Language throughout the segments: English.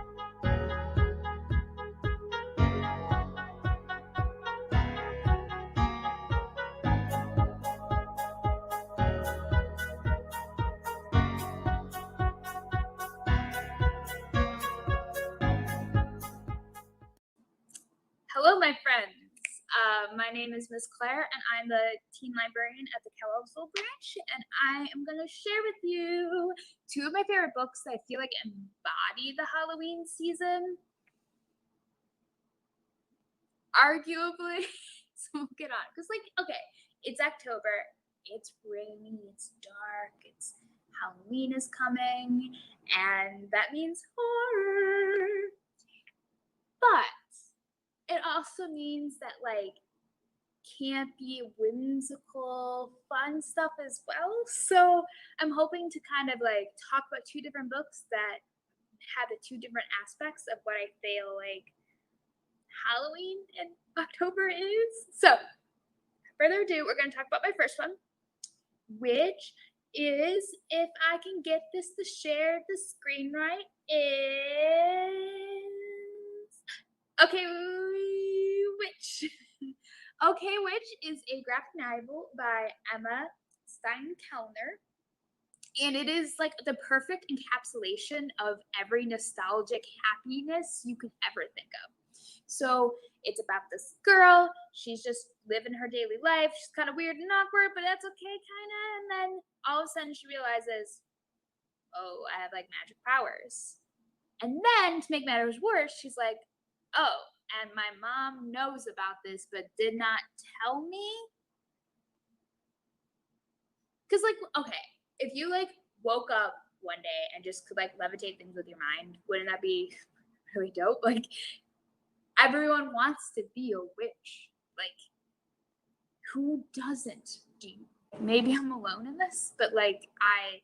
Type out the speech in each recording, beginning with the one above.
Hello, my friends. My name is Miss Claire, and I'm the teen librarian at the KDL branch, and I am going to share with you two of my favorite books that I feel like embody the Halloween season. Arguably, so we'll get on. Because, okay, it's October, it's rainy, it's dark, it's Halloween is coming, and that means horror. But it also means that, campy, whimsical, fun stuff as well. So I'm hoping to kind of talk about two different books that have the two different aspects of what I feel like Halloween in October is. So, further ado, we're going to talk about my first one, which is, if I can get this to share the screen right, is Okay Witch. Okay Witch is a graphic novel by Emma Steinkellner, and it is like the perfect encapsulation of every nostalgic happiness you could ever think of. So it's about this girl. She's just living her daily life. She's kind of weird and awkward, but that's okay, kind of. And then all of a sudden she realizes, oh, I have like magic powers. And then to make matters worse, she's like, oh, and my mom knows about this but did not tell me. Because, okay, if you woke up one day and just could levitate things with your mind, wouldn't that be really dope? Everyone wants to be a witch. Who doesn't? Maybe I'm alone in this, but I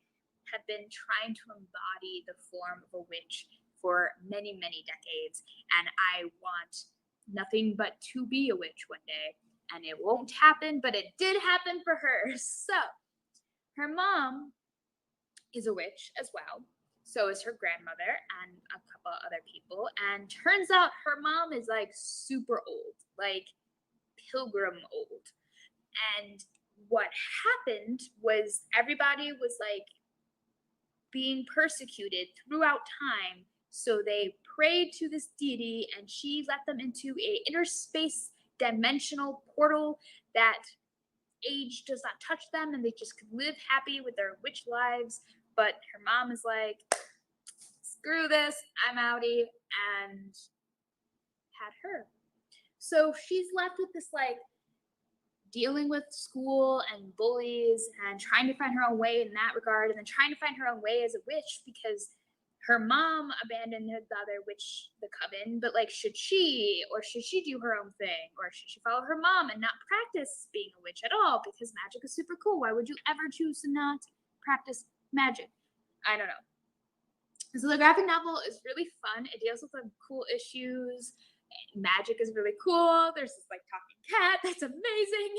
have been trying to embody the form of a witch for many, many decades, and I want nothing but to be a witch one day. And it won't happen, but it did happen for her. So her mom is a witch as well. So is her grandmother and a couple other people. And turns out her mom is super old, pilgrim old. And what happened was everybody was being persecuted throughout time. So they prayed to this deity, and she let them into a inner space dimensional portal that age does not touch them, and they just could live happy with their witch lives. But her mom is like, screw this, I'm outie, and had her. So she's left with this dealing with school and bullies and trying to find her own way in that regard, and then trying to find her own way as a witch because her mom abandoned the other witch, the coven. But should she do her own thing, or should she follow her mom and not practice being a witch at all? Because magic is super cool. Why would you ever choose to not practice magic? I don't know. So the graphic novel is really fun. It deals with some cool issues. Magic is really cool. There's this talking cat that's amazing.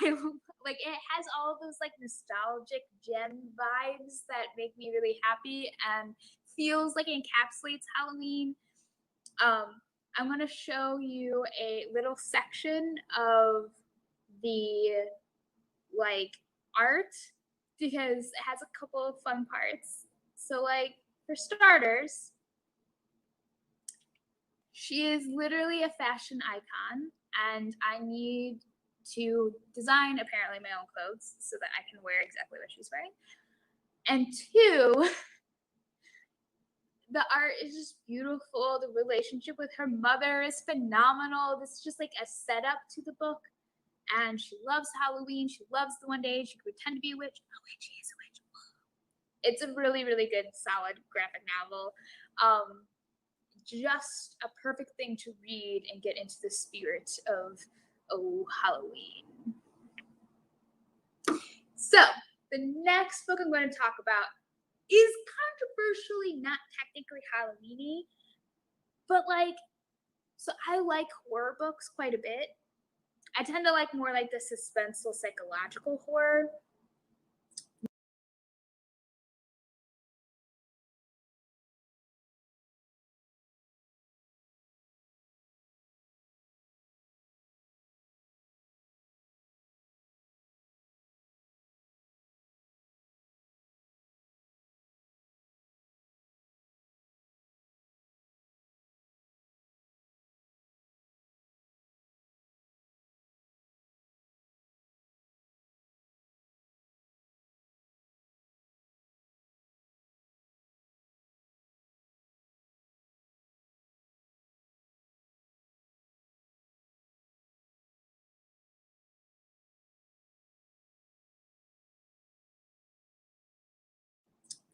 It has all those nostalgic gem vibes that make me really happy and feels like it encapsulates Halloween. I'm going to show you a little section of the art because it has a couple of fun parts. So for starters, she is literally a fashion icon, and I need to design apparently my own clothes so that I can wear exactly what she's wearing. And two, the art is just beautiful. The relationship with her mother is phenomenal. This is just a setup to the book. And she loves Halloween. She loves the one day she could pretend to be a witch. Oh, wait, she is a witch. It's a really, really good, solid graphic novel. Just a perfect thing to read and get into the spirit of Halloween. So the next book I'm going to talk about is controversially not technically Halloween-y, but so I like horror books quite a bit. I tend to like more the suspenseful psychological horror.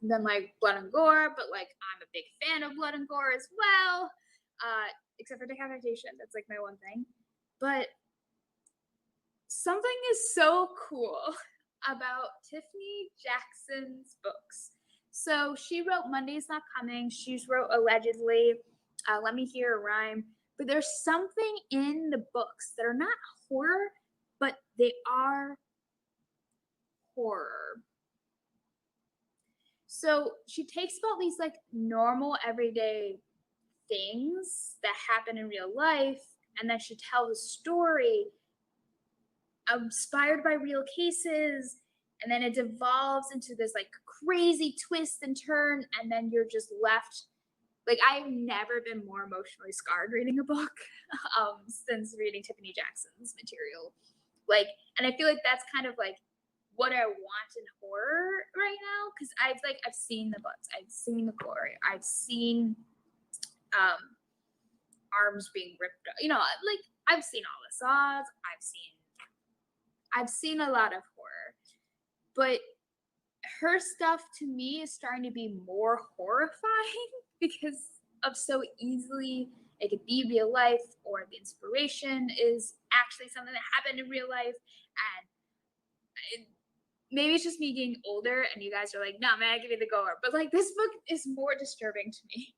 than like blood and gore, but like I'm a big fan of blood and gore as well. Except for decapitation, that's like my one thing. But something is so cool about Tiffany Jackson's books. So she wrote Monday's Not Coming. She wrote Allegedly, Let Me Hear a Rhyme. But there's something in the books that are not horror, but they are horror. So she takes about these like normal everyday things that happen in real life, and then she tells a story inspired by real cases, and then it devolves into this like crazy twist and turn, and then you're just left like, I've never been more emotionally scarred reading a book since reading Tiffany Jackson's material. Like, and I feel like that's kind of like what I want in horror right now, because I've seen the books, I've seen the gore, I've seen arms being ripped, like I've seen all the saws, I've seen a lot of horror, but her stuff to me is starting to be more horrifying because of so easily it could be real life, or the inspiration is actually something that happened in real life. And maybe it's just me getting older and you guys are like, no, man, I give you the gore. But like, this book is more disturbing to me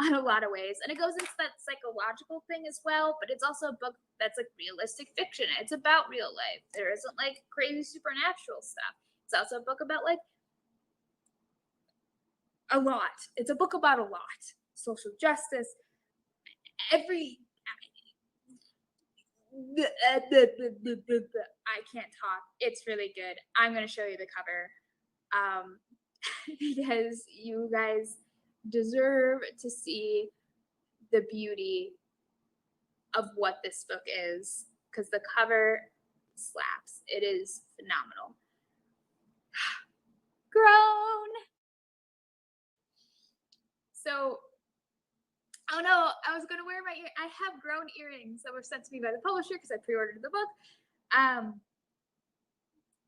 on a lot of ways. And it goes into that psychological thing as well, but it's also a book that's like realistic fiction. It's about real life. There isn't like crazy supernatural stuff. It's also a book about like a lot. It's a book about a lot. Social justice, every I can't talk. It's really good. I'm going to show you the cover because you guys deserve to see the beauty of what this book is, because the cover slaps. It is phenomenal. Grown. So, oh no, I was going to wear I have grown earrings that were sent to me by the publisher because I pre-ordered the book.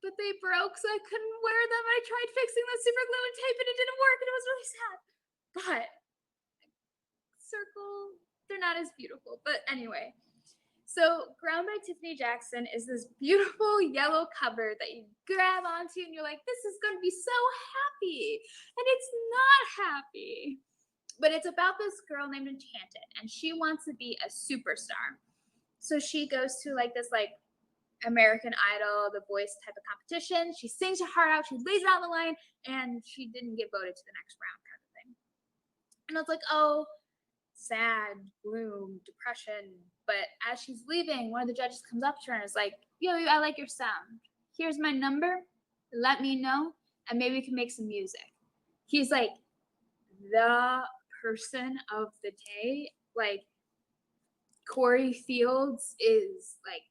But they broke, so I couldn't wear them. I tried fixing the super glue and tape and it didn't work, and it was really sad. But circle, they're not as beautiful. But anyway, so Ground by Tiffany Jackson is this beautiful yellow cover that you grab onto and you're like, this is going to be so happy. And it's not happy. But it's about this girl named Enchanted, and she wants to be a superstar. So she goes to like this like American Idol, The Voice type of competition. She sings her heart out, she lays it on the line, and she didn't get voted to the next round kind of thing. And I was like, oh, sad, gloom, depression. But as she's leaving, one of the judges comes up to her and is like, yo, I like your sound. Here's my number. Let me know, and maybe we can make some music. He's like the person of the day. Like, Corey Fields is like,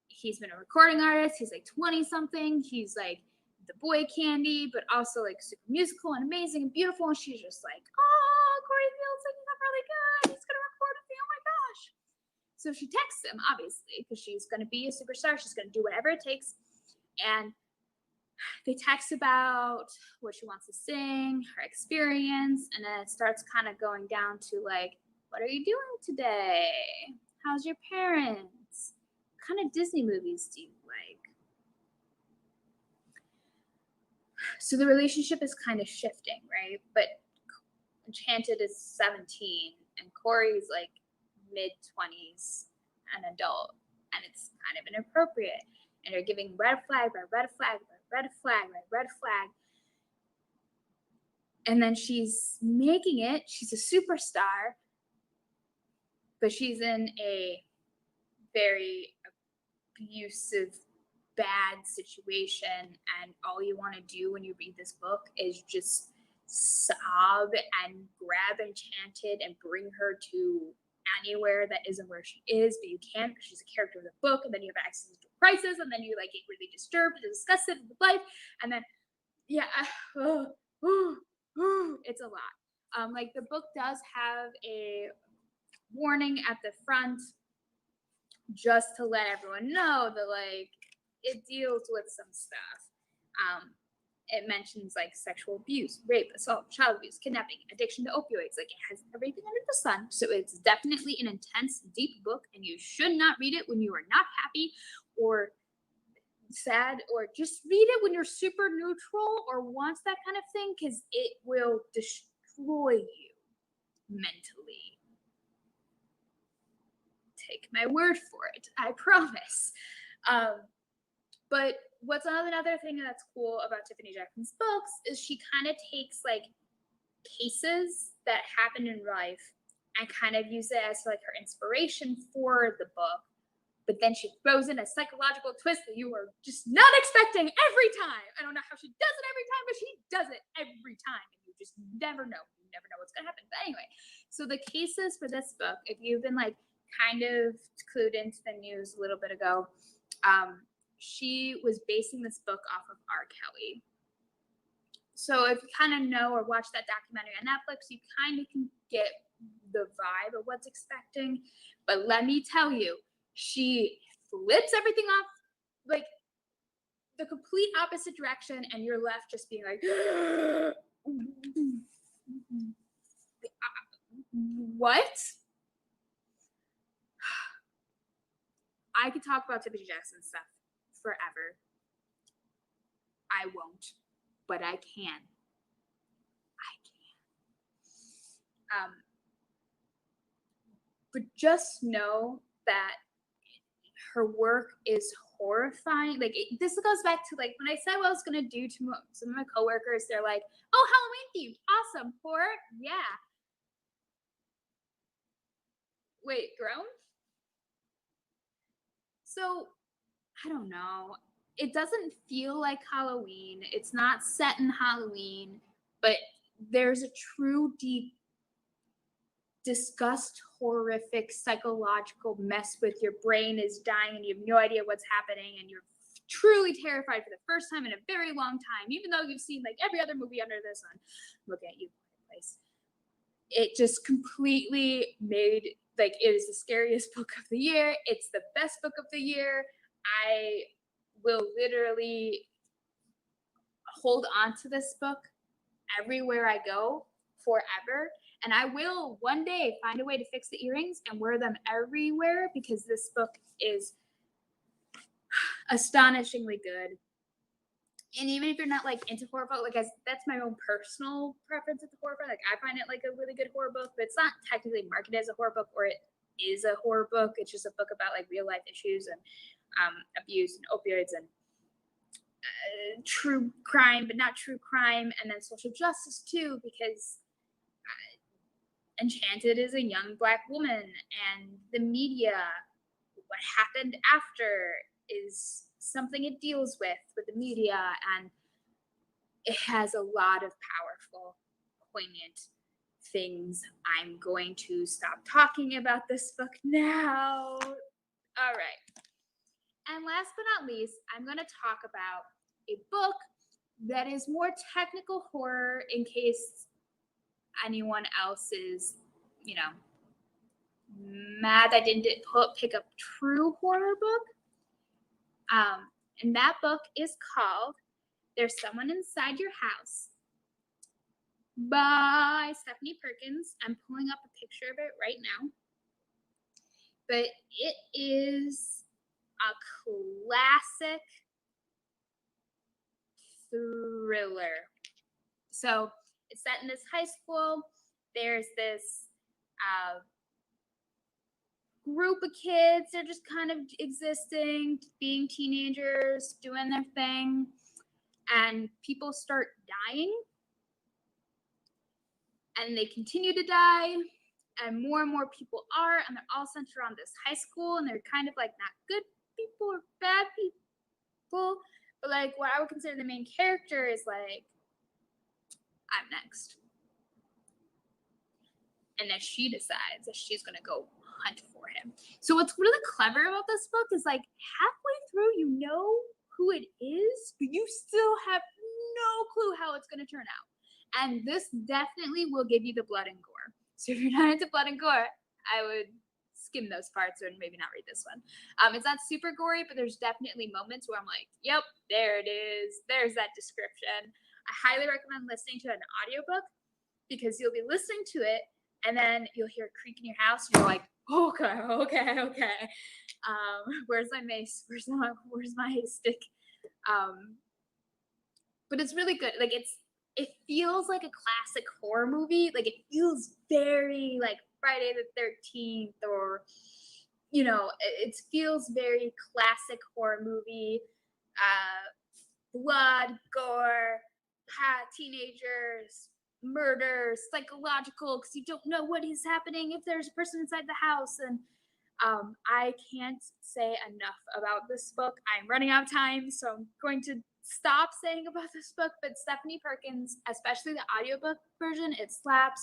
he's been a recording artist. He's like 20 something. He's like the boy candy, but also like super musical and amazing and beautiful. And she's just like, oh, Corey Fields, like, he's not really good. He's going to record with me. Oh my gosh. So she texts him, obviously, because she's going to be a superstar. She's going to do whatever it takes. And they text about what she wants to sing, her experience. And then it starts kind of going down to like, what are you doing today? How's your parents? What kind of Disney movies do you like? So the relationship is kind of shifting, right? But Enchanted is 17 and Corey's like mid-20s, an adult, and it's kind of inappropriate. And they're giving red flag by red flag by red flag by red flag. And then she's making it. She's a superstar, but she's in a very abusive, bad situation. And all you want to do when you read this book is just sob and grab Enchanted and bring her to anywhere that isn't where she is, but you can't because she's a character in the book. And then you have an existential crisis, and then you like get really disturbed and disgusted with life, and then it's a lot. Like, the book does have a warning at the front just to let everyone know that like it deals with some stuff. it mentions like sexual abuse, rape, assault, child abuse, kidnapping, addiction to opioids. Like, it has everything under the sun. So it's definitely an intense, deep book, and you should not read it when you are not happy or sad, or just read it when you're super neutral or wants that kind of thing, because it will destroy you mentally. Take my word for it, I promise. But what's another thing that's cool about Tiffany Jackson's books is she kind of takes like cases that happen in life and kind of use it as like her inspiration for the book. But then she throws in a psychological twist that you are just not expecting every time. I don't know how she does it every time, but she does it every time. And you just never know. You never know what's going to happen. But anyway, so the cases for this book, if you've been like kind of clued into the news a little bit ago, she was basing this book off of R. Kelly. So if you kind of know or watch that documentary on Netflix, you kind of can get the vibe of what's expecting. But let me tell you, she flips everything off like the complete opposite direction, and you're left just being like, what? I could talk about Tiffany Jackson stuff forever. I won't, but I can. But just know that her work is horrifying. Like, this goes back to like when I said what I was gonna do to some of my coworkers. They're like, "Oh, Halloween themed, awesome, horror, yeah." Wait, grown? So I don't know. It doesn't feel like Halloween. It's not set in Halloween, but there's a true deep disgust, horrific psychological mess with your brain is dying and you have no idea what's happening, and you're truly terrified for the first time in a very long time, even though you've seen like every other movie under the sun. Look at you, place. It just completely made like it is the scariest book of the year. It's the best book of the year. I will literally hold on to this book everywhere I go forever. And I will one day find a way to fix the earrings and wear them everywhere, because this book is astonishingly good. And even if you're not like into horror book, like that's my own personal preference at the horror book. Like, I find it like a really good horror book, but it's not technically marketed as a horror book, or it is a horror book. It's just a book about like real life issues and abuse and opioids and true crime, but not true crime, and then social justice too, because Enchanted is a young Black woman, and the media, what happened after is something it deals with the media, and it has a lot of powerful, poignant things. I'm going to stop talking about this book now. All right. And last but not least, I'm going to talk about a book that is more technical horror, in case anyone else is, mad I didn't pick up true horror book. And that book is called There's Someone Inside Your House by Stephanie Perkins. I'm pulling up a picture of it right now. But it is a classic thriller. So it's set in this high school. There's this group of kids. They're just kind of existing, being teenagers, doing their thing. And people start dying. And they continue to die. And more people are. And they're all centered around this high school. And they're kind of like not good people or bad people. But like what I would consider the main character is like, I'm next. And then she decides that she's going to go hunt for him. So what's really clever about this book is like halfway through, you know who it is, but you still have no clue how it's going to turn out. And this definitely will give you the blood and gore. So if you're not into blood and gore, I would skim those parts or maybe not read this one. It's not super gory, but there's definitely moments where I'm like, yep, there it is. There's that description. I highly recommend listening to an audiobook because you'll be listening to it and then you'll hear a creak in your house and you're like, okay. Where's my mace? Where's my stick? But it's really good. Like it feels like a classic horror movie. Like it feels very like Friday the 13th or it feels very classic horror movie. Blood, gore, teenagers, murder, psychological, because you don't know what is happening if there's a person inside the house. And I can't say enough about this book. I'm running out of time, so I'm going to stop saying about this book. But Stephanie Perkins, especially the audiobook version, it slaps.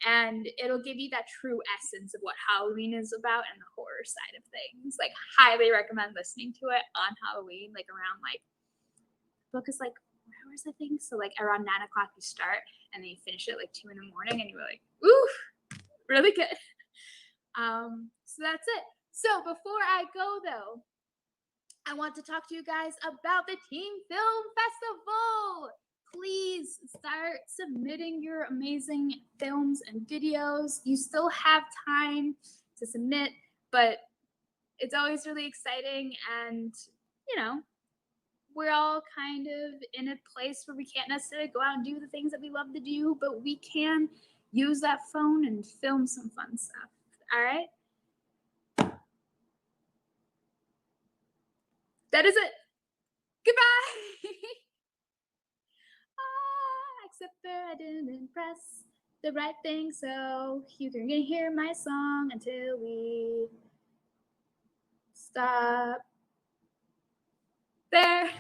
And it'll give you that true essence of what Halloween is about and the horror side of things. Like, highly recommend listening to it on Halloween, like around like, book is like 4 hours, I think. So like around 9 o'clock you start and then you finish it like 2 in the morning and you're like, ooh, really good. So that's it. So before I go though, I want to talk to you guys about the Teen Film Festival. Please start submitting your amazing films and videos. You still have time to submit, but it's always really exciting. And, we're all kind of in a place where we can't necessarily go out and do the things that we love to do, but we can use that phone and film some fun stuff. All right? That is it. Goodbye. Except for I didn't press the right thing, so you can hear my song until we stop there.